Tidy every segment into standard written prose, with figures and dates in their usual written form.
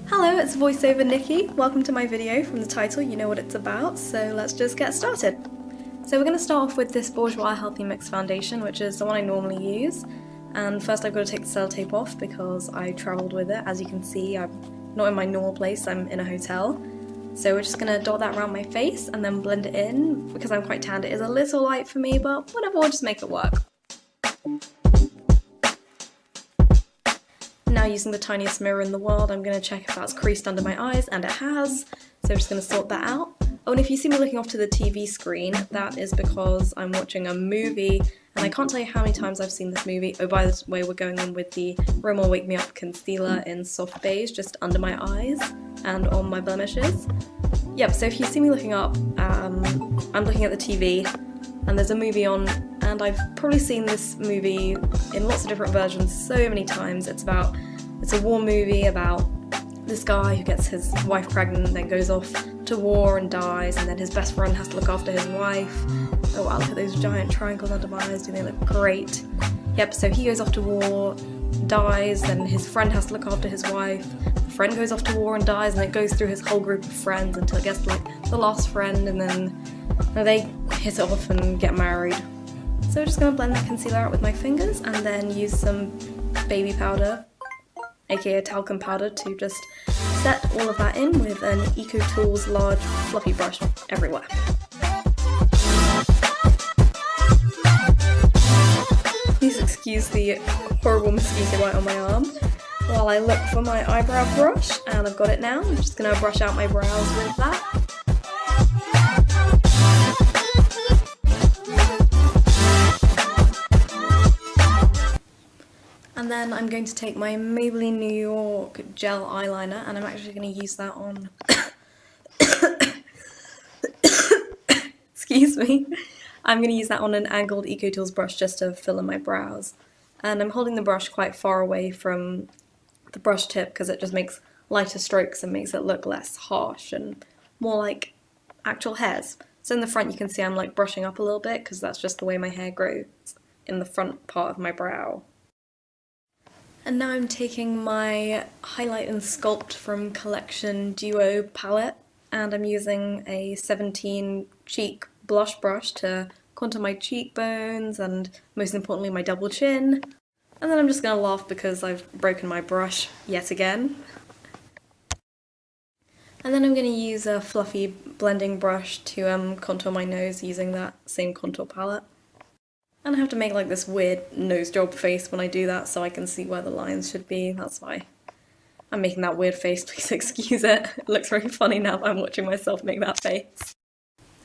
Hello, it's voiceover Nikki. Welcome to my video. From the title, you know what it's about, so let's just get started. So we're going to start off with this Bourjois Healthy Mix Foundation, which is the one I normally use. And first I've got to take the sellotape off because I travelled with it. As you can see, I'm not in my normal place, I'm in a hotel. So we're just going to dot that around my face and then blend it in. Because I'm quite tanned, it is a little light for me, but whatever, we'll just make it work. Now using the tiniest mirror in the world, I'm going to check if that's creased under my eyes, and it has, so I'm just going to sort that out. Oh, and if you see me looking off to the TV screen, that is because I'm watching a movie, and I can't tell you how many times I've seen this movie. Oh, by the way, we're going in with the Rimmel Wake Me Up Concealer in Soft Beige, just under my eyes and on my blemishes. Yep, so if you see me looking up, I'm looking at the TV, and there's a movie on, and I've probably seen this movie in lots of different versions so many times. It's a war movie about this guy who gets his wife pregnant and then goes off to war and dies, and then his best friend has to look after his wife. Oh wow, look at those giant triangles under my eyes, do they look great? Yep, so he goes off to war, dies, then his friend has to look after his wife. The friend goes off to war and dies, and it goes through his whole group of friends until it gets to like the last friend, and then they hit it off and get married. So I'm just going to blend that concealer out with my fingers and then use some baby powder, aka talcum powder, to just set all of that in with an EcoTools large fluffy brush everywhere. Please excuse the horrible mosquito bite on my arm while I look for my eyebrow brush, and I've got it now. I'm just going to brush out my brows with that. And then I'm going to take my Maybelline New York gel eyeliner, and I'm actually going to use that on excuse me. I'm going to use that on an angled EcoTools brush just to fill in my brows. And I'm holding the brush quite far away from the brush tip because it just makes lighter strokes and makes it look less harsh and more like actual hairs. So in the front you can see I'm like brushing up a little bit because that's just the way my hair grows in the front part of my brow. And now I'm taking my Highlight and Sculpt from Collection Duo palette, and I'm using a 17 cheek blush brush to contour my cheekbones and most importantly my double chin. And then I'm just going to laugh because I've broken my brush yet again. And then I'm going to use a fluffy blending brush to contour my nose using that same contour palette. And I have to make like this weird nose job face when I do that so I can see where the lines should be. That's why I'm making that weird face, please excuse it. It looks very funny now that I'm watching myself make that face.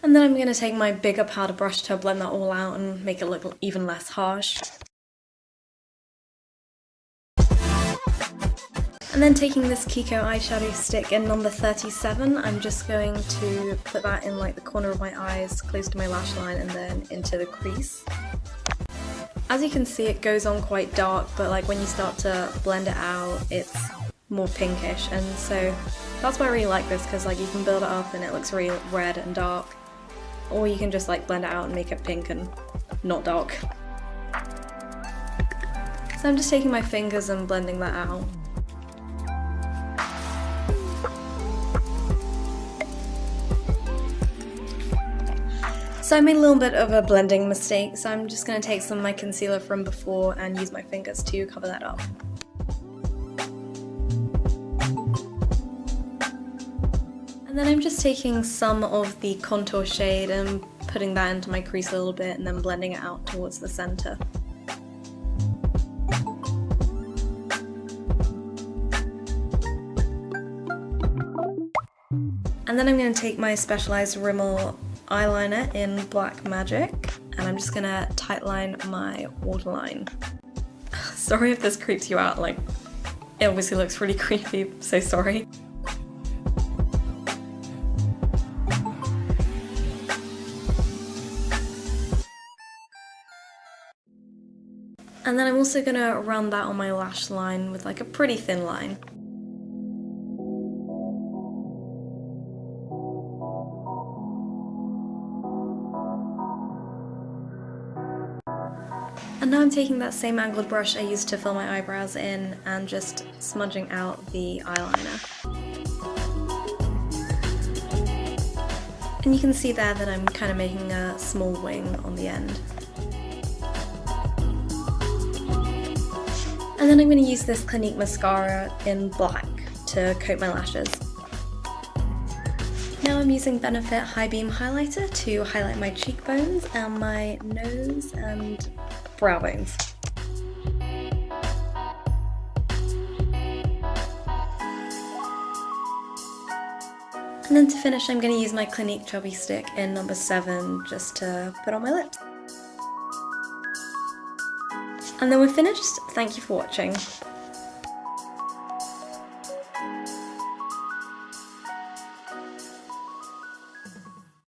And then I'm going to take my bigger powder brush to blend that all out and make it look even less harsh. And then taking this Kiko eyeshadow stick in number 37, I'm just going to put that in like the corner of my eyes, close to my lash line, and then into the crease. As you can see, it goes on quite dark, but like when you start to blend it out, it's more pinkish, and so that's why I really like this, because like you can build it up and it looks really red and dark, or you can just like blend it out and make it pink and not dark. So I'm just taking my fingers and blending that out. So I made a little bit of a blending mistake, so I'm just going to take some of my concealer from before and use my fingers to cover that up. And then I'm just taking some of the contour shade and putting that into my crease a little bit and then blending it out towards the center. And then I'm going to take my Specialized Rimmel eyeliner in Black Magic, and I'm just gonna tightline my waterline. Sorry if this creeps you out, like, it obviously looks really creepy, so sorry. And then I'm also gonna run that on my lash line with like a pretty thin line. And now I'm taking that same angled brush I used to fill my eyebrows in and just smudging out the eyeliner. And you can see there that I'm kind of making a small wing on the end. And then I'm going to use this Clinique mascara in black to coat my lashes. Now I'm using Benefit High Beam Highlighter to highlight my cheekbones and my nose and brow bones. And then to finish, I'm going to use my Clinique Chubby Stick in number 7 just to put on my lips. And then we're finished. Thank you for watching.